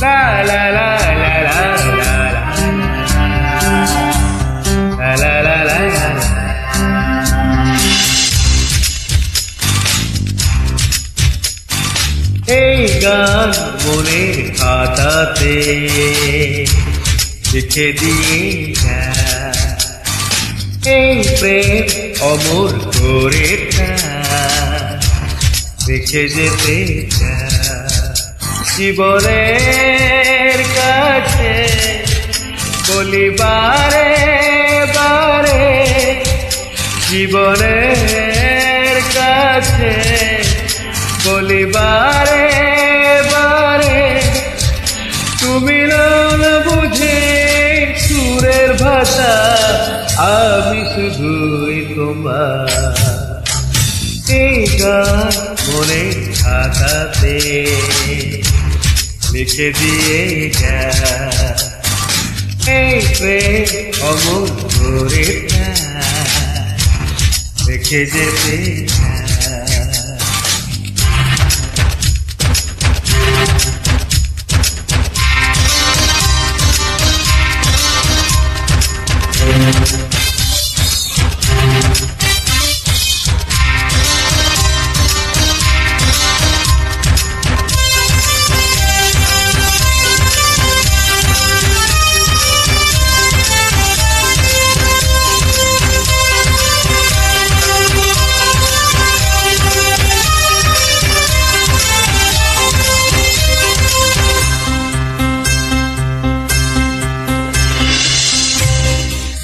La la la la la la la la la la la। এই গান মনের খাতাতে লিখে দিয়ে যা, এই প্রেম অমর করে রেখে যেতে যা। জীবনের কাছে বলি বারে বারে, জীবনের কাছে বলি বারে বারে, তুমি না বুঝে সুরের ভাষা, আমি শুধুই তোমার। এই গান মনে খাতাতে লিখে দিয়ে যা, এই প্রেম অমর করে রেখে যেতে যা।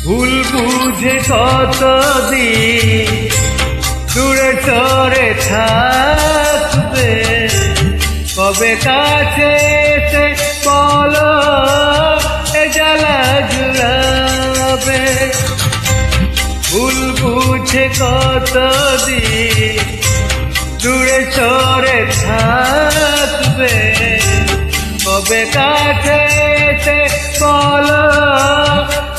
ভুল বুঝে কতদিন দূরে সরে থাকবে, কবে কাছে এসে বলো এ জ্বালা জুড়াবে। ভুল বুঝে কতদিন দূরে সরে থাকবে, কবে কাছে এসে বলো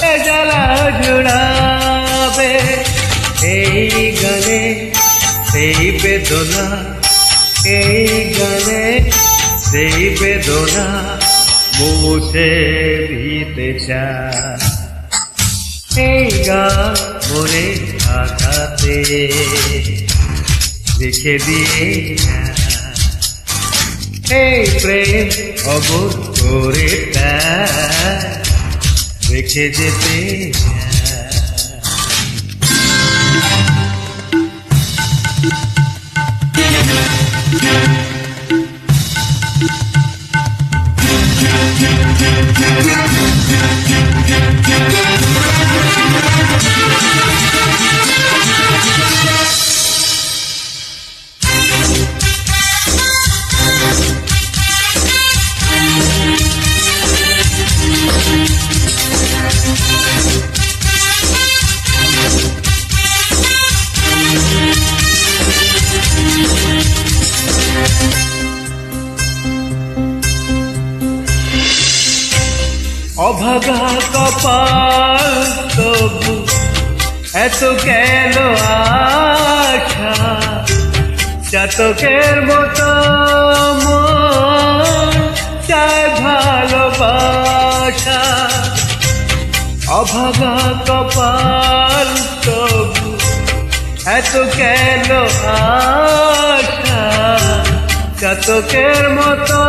এ জ্বালা জুড়াবে। এই গানে সেই বেদনা, এই গানে সেই বেদনা মুছে দিতে চায়। এই গান মনে খাতাতে লিখে দিয়ে যা, এই প্রেম অমর করে রেখে যেতে যা। অভাগা কপাল তবু এত কেন আশা, চাতকের মতো মন চায় ভালোবাসা। অভাগা কপাল তবু এত কেন আশা, চাতকের মতো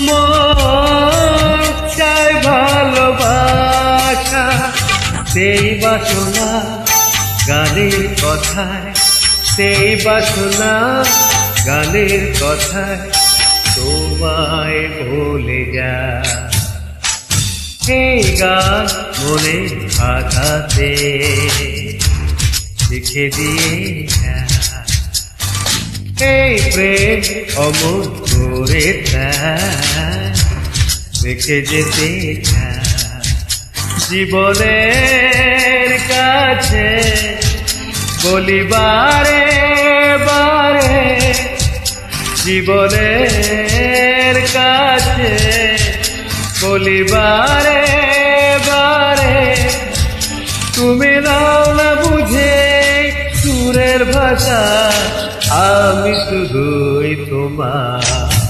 মন চায় ভালোবাসা। সেই বাসনা গানের কথায়, সেই বাসনা গানের কথায় তোমায় ভুলে যা। এই গান মনে খাতাতে লিখে দিয়ে যা, এই প্রেম অমর করে রেখে যেতে যা। জীবনের কাছে বলি বারে বারে, জীবনের কাছে বলি বারে বারে, তুমি নাও না বুঝে সুরের ভাষা, আমি শুধুই তোমার